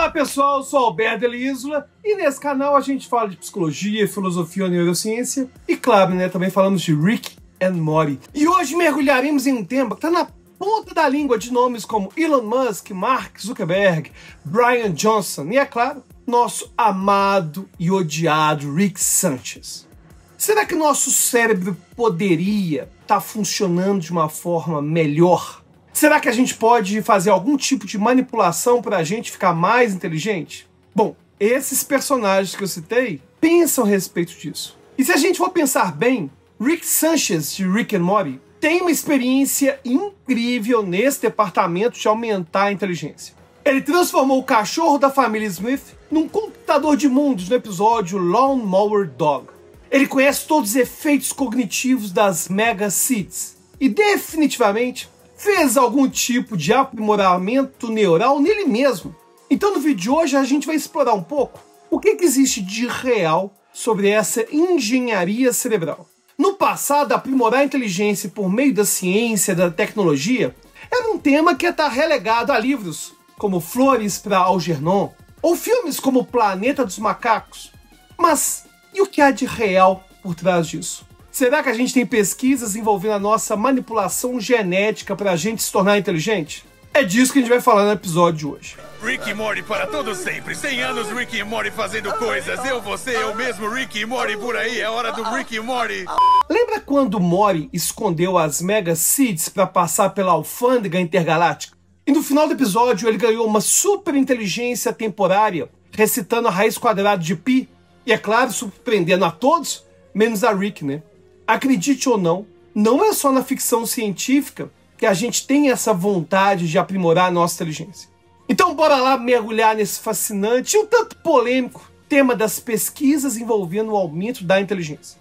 Olá pessoal, eu sou Alberto Elisla e nesse canal a gente fala de psicologia, filosofia, neurociência e claro, também falamos de Rick and Morty. E hoje mergulharemos em um tema que está na ponta da língua de nomes como Elon Musk, Mark Zuckerberg, Brian Johnson e, é claro, nosso amado e odiado Rick Sanchez. Será que nosso cérebro poderia estar funcionando de uma forma melhor? Será que a gente pode fazer algum tipo de manipulação para a gente ficar mais inteligente? Bom, esses personagens que eu citei pensam a respeito disso. E se a gente for pensar bem, Rick Sanchez, de Rick and Morty, tem uma experiência incrível nesse departamento de aumentar a inteligência. Ele transformou o cachorro da família Smith num computador de mundos no episódio Lawn Mower Dog. Ele conhece todos os efeitos cognitivos das Mega Seeds e definitivamente fez algum tipo de aprimoramento neural nele mesmo. Então no vídeo de hoje a gente vai explorar um pouco o que existe de real sobre essa engenharia cerebral. No passado, aprimorar a inteligência por meio da ciência, da tecnologia, era um tema que ia estar relegado a livros como Flores para Algernon, ou filmes como Planeta dos Macacos. Mas e o que há de real por trás disso? Será que a gente tem pesquisas envolvendo a nossa manipulação genética para a gente se tornar inteligente? É disso que a gente vai falar no episódio de hoje. Rick e Morty para todo sempre. 100 anos Rick e Morty fazendo coisas. Eu, você, eu mesmo, Rick e Morty por aí. É hora do Rick e Morty. Lembra quando Morty escondeu as Mega Seeds para passar pela alfândega intergaláctica? E no final do episódio ele ganhou uma super inteligência temporária, recitando a raiz quadrada de pi. E é claro, surpreendendo a todos, menos a Rick, Acredite ou não, não é só na ficção científica que a gente tem essa vontade de aprimorar a nossa inteligência. Então bora lá mergulhar nesse fascinante e um tanto polêmico tema das pesquisas envolvendo o aumento da inteligência.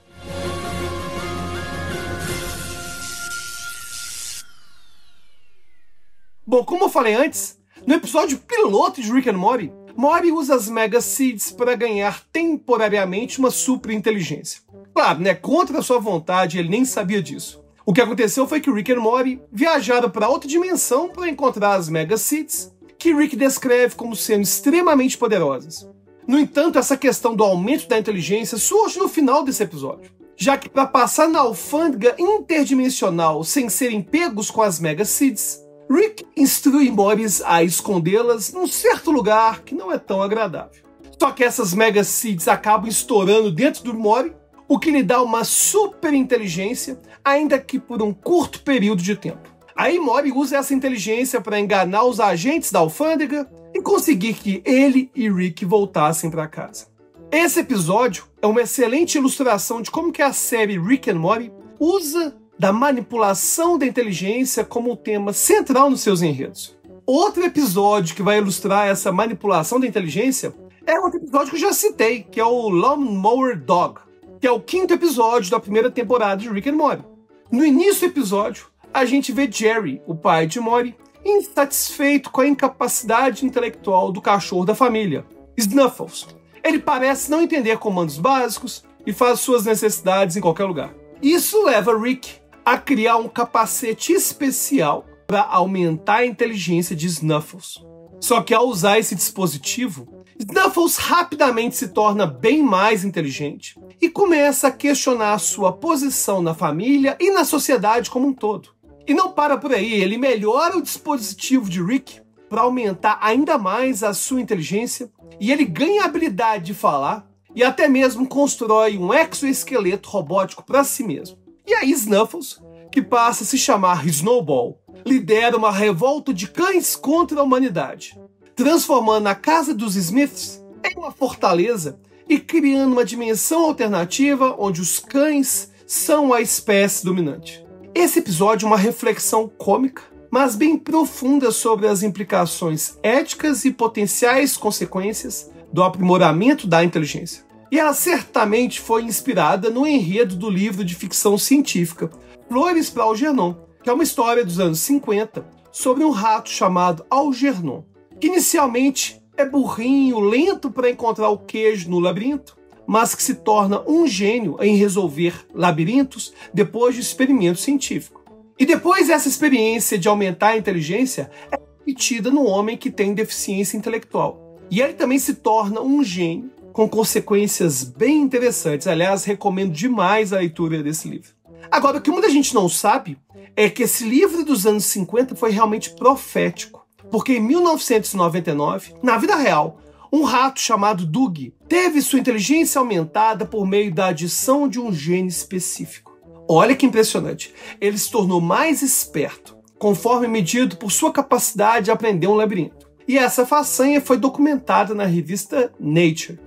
Bom, como eu falei antes, no episódio piloto de Rick and Morty, Morty usa as Mega Seeds para ganhar temporariamente uma super inteligência. Claro, contra a sua vontade, ele nem sabia disso. O que aconteceu foi que Rick e Morty viajaram para outra dimensão para encontrar as Mega Seeds, que Rick descreve como sendo extremamente poderosas. No entanto, essa questão do aumento da inteligência surge no final desse episódio, já que para passar na alfândega interdimensional sem serem pegos com as Mega Seeds, Rick instrui Morty a escondê-las num certo lugar que não é tão agradável. Só que essas Mega Seeds acabam estourando dentro do Morty, o que lhe dá uma super inteligência, ainda que por um curto período de tempo. Aí Morty usa essa inteligência para enganar os agentes da alfândega e conseguir que ele e Rick voltassem para casa. Esse episódio é uma excelente ilustração de como que a série Rick and Morty usa da manipulação da inteligência como um tema central nos seus enredos. Outro episódio que vai ilustrar essa manipulação da inteligência é outro episódio que eu já citei, que é o Lawn Mower Dog, que é o 5º episódio da primeira temporada de Rick and Morty. No início do episódio, a gente vê Jerry, o pai de Morty, insatisfeito com a incapacidade intelectual do cachorro da família, Snuffles. Ele parece não entender comandos básicos e faz suas necessidades em qualquer lugar. Isso leva Rick a criar um capacete especial para aumentar a inteligência de Snuffles. Só que ao usar esse dispositivo, Snuffles rapidamente se torna bem mais inteligente e começa a questionar sua posição na família e na sociedade como um todo. E não para por aí, ele melhora o dispositivo de Rick para aumentar ainda mais a sua inteligência e ele ganha a habilidade de falar e até mesmo constrói um exoesqueleto robótico para si mesmo. E aí Snuffles, que passa a se chamar Snowball, lidera uma revolta de cães contra a humanidade, transformando a casa dos Smiths em uma fortaleza e criando uma dimensão alternativa onde os cães são a espécie dominante. Esse episódio é uma reflexão cômica, mas bem profunda sobre as implicações éticas e potenciais consequências do aprimoramento da inteligência. E ela certamente foi inspirada no enredo do livro de ficção científica Flores para Algernon, que é uma história dos anos 50 sobre um rato chamado Algernon, que inicialmente é burrinho, lento para encontrar o queijo no labirinto, mas que se torna um gênio em resolver labirintos depois de experimento científico. E depois dessa experiência de aumentar a inteligência, é repetida no homem que tem deficiência intelectual. E ele também se torna um gene com consequências bem interessantes. Aliás, recomendo demais a leitura desse livro. Agora, o que muita gente não sabe é que esse livro dos anos 50 foi realmente profético. Porque em 1999, na vida real, um rato chamado Doug teve sua inteligência aumentada por meio da adição de um gene específico. Olha que impressionante. Ele se tornou mais esperto, conforme medido por sua capacidade de aprender um labirinto. E essa façanha foi documentada na revista Nature.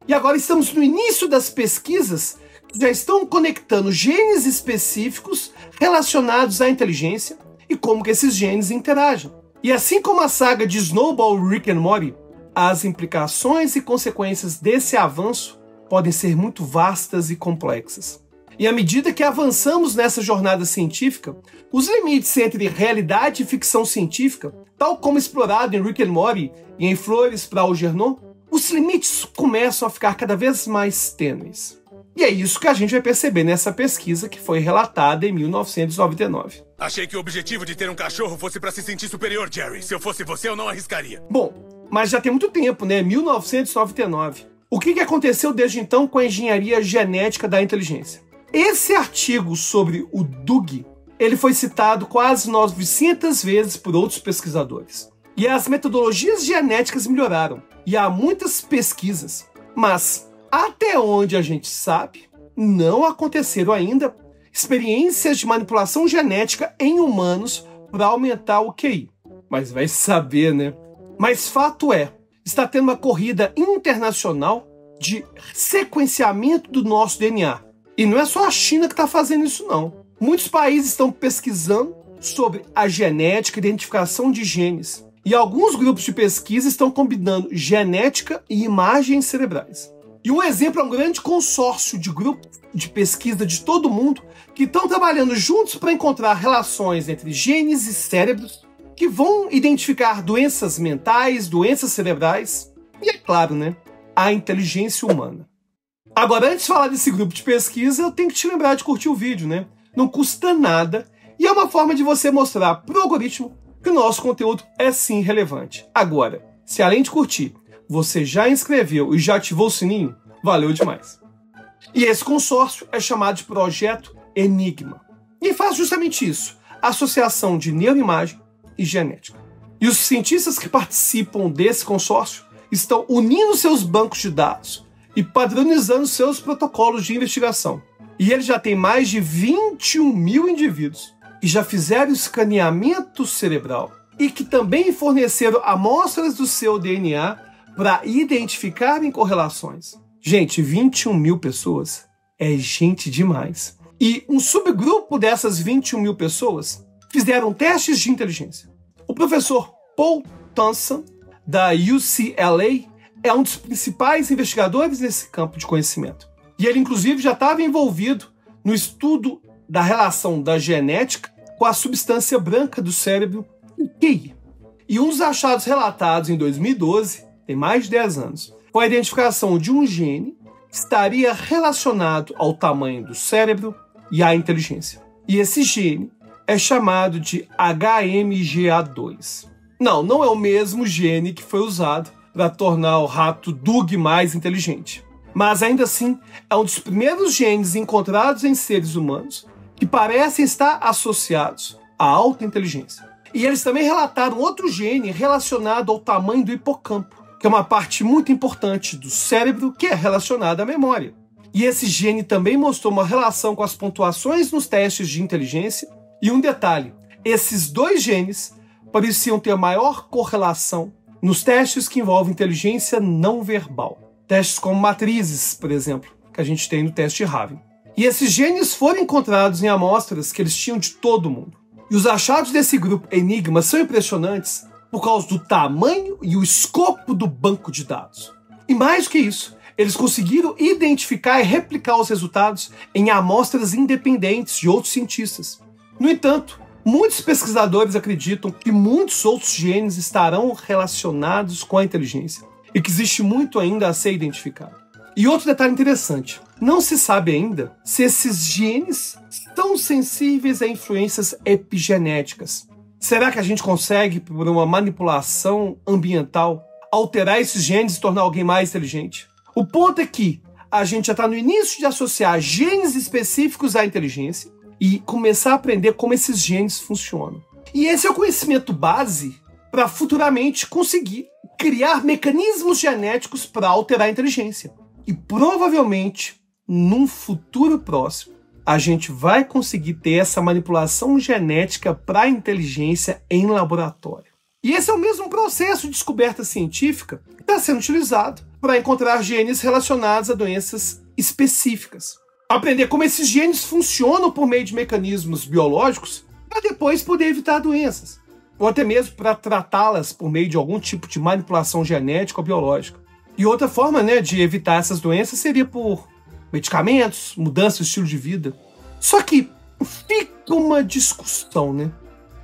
E agora estamos no início das pesquisas que já estão conectando genes específicos relacionados à inteligência e como que esses genes interagem. E assim como a saga de Snowball e Rick and Morty, as implicações e consequências desse avanço podem ser muito vastas e complexas. E à medida que avançamos nessa jornada científica, os limites entre realidade e ficção científica, tal como explorado em Rick and Morty e em Flores para Algernon, os limites começam a ficar cada vez mais tênues. E é isso que a gente vai perceber nessa pesquisa que foi relatada em 1999. Achei que o objetivo de ter um cachorro fosse para se sentir superior, Jerry. Se eu fosse você, eu não arriscaria. Bom, mas já tem muito tempo, né? 1999. O que aconteceu desde então com a engenharia genética da inteligência? Esse artigo sobre o Doug, ele foi citado quase 900 vezes por outros pesquisadores. E as metodologias genéticas melhoraram. E há muitas pesquisas. Mas, até onde a gente sabe, não aconteceram ainda experiências de manipulação genética em humanos para aumentar o QI. Mas vai saber, né? Mas fato é, está tendo uma corrida internacional de sequenciamento do nosso DNA. E não é só a China que está fazendo isso, não. Muitos países estão pesquisando sobre a genética e identificação de genes. E alguns grupos de pesquisa estão combinando genética e imagens cerebrais. E um exemplo é um grande consórcio de grupos de pesquisa de todo mundo que estão trabalhando juntos para encontrar relações entre genes e cérebros que vão identificar doenças mentais, doenças cerebrais e, é claro, né, a inteligência humana. Agora, antes de falar desse grupo de pesquisa, eu tenho que te lembrar de curtir o vídeo, né? Não custa nada e é uma forma de você mostrar pro algoritmo que o nosso conteúdo é sim relevante. Agora, se além de curtir, você já inscreveu e já ativou o sininho, valeu demais. E esse consórcio é chamado de Projeto Enigma. E faz justamente isso, associação de neuroimagem e genética. E os cientistas que participam desse consórcio estão unindo seus bancos de dados e padronizando seus protocolos de investigação. E ele já tem mais de 21 mil indivíduos que já fizeram escaneamento cerebral e que também forneceram amostras do seu DNA para identificarem correlações. Gente, 21 mil pessoas é gente demais. E um subgrupo dessas 21 mil pessoas fizeram testes de inteligência. O professor Paul Thompson, da UCLA, é um dos principais investigadores nesse campo de conhecimento. E ele, inclusive, já estava envolvido no estudo da relação da genética com a substância branca do cérebro, o QI. E um dos achados relatados em 2012, tem mais de 10 anos, foi a identificação de um gene que estaria relacionado ao tamanho do cérebro e à inteligência. E esse gene é chamado de HMGA2. Não é o mesmo gene que foi usado para tornar o rato Doug mais inteligente. Mas ainda assim, é um dos primeiros genes encontrados em seres humanos que parecem estar associados à alta inteligência. E eles também relataram outro gene relacionado ao tamanho do hipocampo, que é uma parte muito importante do cérebro que é relacionada à memória. E esse gene também mostrou uma relação com as pontuações nos testes de inteligência. E um detalhe, esses dois genes pareciam ter maior correlação nos testes que envolvem inteligência não verbal. Testes como matrizes, por exemplo, que a gente tem no teste Raven. E esses genes foram encontrados em amostras que eles tinham de todo mundo. E os achados desse grupo Enigma são impressionantes por causa do tamanho e o escopo do banco de dados. E mais do que isso, eles conseguiram identificar e replicar os resultados em amostras independentes de outros cientistas. No entanto, muitos pesquisadores acreditam que muitos outros genes estarão relacionados com a inteligência e que existe muito ainda a ser identificado. E outro detalhe interessante, não se sabe ainda se esses genes estão sensíveis a influências epigenéticas. Será que a gente consegue, por uma manipulação ambiental, alterar esses genes e tornar alguém mais inteligente. O ponto é que a gente já está no início de associar genes específicos à inteligência e começar a aprender como esses genes funcionam. E esse é o conhecimento base para futuramente conseguir criar mecanismos genéticos para alterar a inteligência. E provavelmente, num futuro próximo, a gente vai conseguir ter essa manipulação genética para a inteligência em laboratório. E esse é o mesmo processo de descoberta científica que está sendo utilizado para encontrar genes relacionados a doenças específicas. Aprender como esses genes funcionam por meio de mecanismos biológicos para depois poder evitar doenças, ou até mesmo para tratá-las por meio de algum tipo de manipulação genética ou biológica. E outra forma, de evitar essas doenças seria por medicamentos, mudança de estilo de vida. Só que fica uma discussão,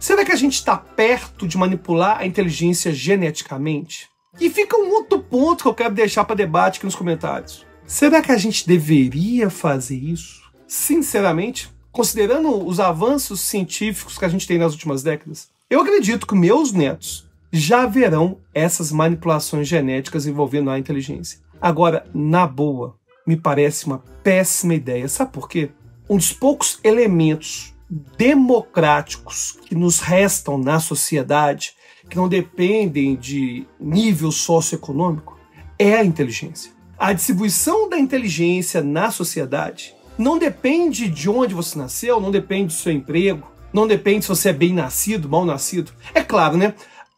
Será que a gente está perto de manipular a inteligência geneticamente? E fica um outro ponto que eu quero deixar para debate aqui nos comentários. Será que a gente deveria fazer isso? Sinceramente, considerando os avanços científicos que a gente tem nas últimas décadas, eu acredito que meus netos já verão essas manipulações genéticas envolvendo a inteligência. Agora, na boa, me parece uma péssima ideia. Sabe por quê? Um dos poucos elementos democráticos que nos restam na sociedade, que não dependem de nível socioeconômico, é a inteligência. A distribuição da inteligência na sociedade não depende de onde você nasceu, não depende do seu emprego, não depende se você é bem nascido, mal nascido. É claro,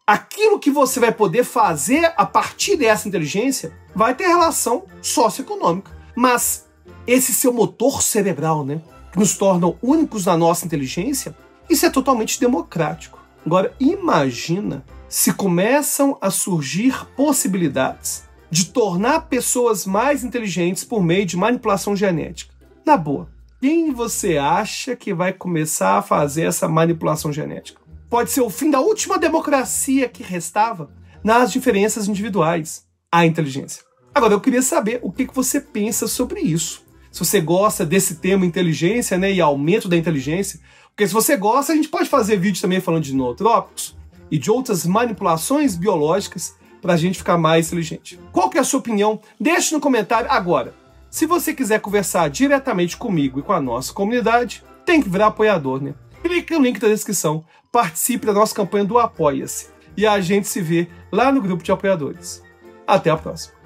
aquilo que você vai poder fazer a partir dessa inteligência vai ter relação socioeconômica. Mas esse seu motor cerebral, que nos torna únicos na nossa inteligência, isso é totalmente democrático. Agora, imagina se começam a surgir possibilidades de tornar pessoas mais inteligentes por meio de manipulação genética. Na boa, quem você acha que vai começar a fazer essa manipulação genética? Pode ser o fim da última democracia que restava nas diferenças individuais, a inteligência. Agora, eu queria saber o que você pensa sobre isso. Se você gosta desse tema inteligência, e aumento da inteligência, porque se você gosta, a gente pode fazer vídeo também falando de nootrópicos e de outras manipulações biológicas para a gente ficar mais inteligente. Qual que é a sua opinião? Deixe no comentário agora. Se você quiser conversar diretamente comigo e com a nossa comunidade, tem que virar apoiador, Clique no link da descrição, participe da nossa campanha do Apoia-se e a gente se vê lá no grupo de apoiadores. Até a próxima.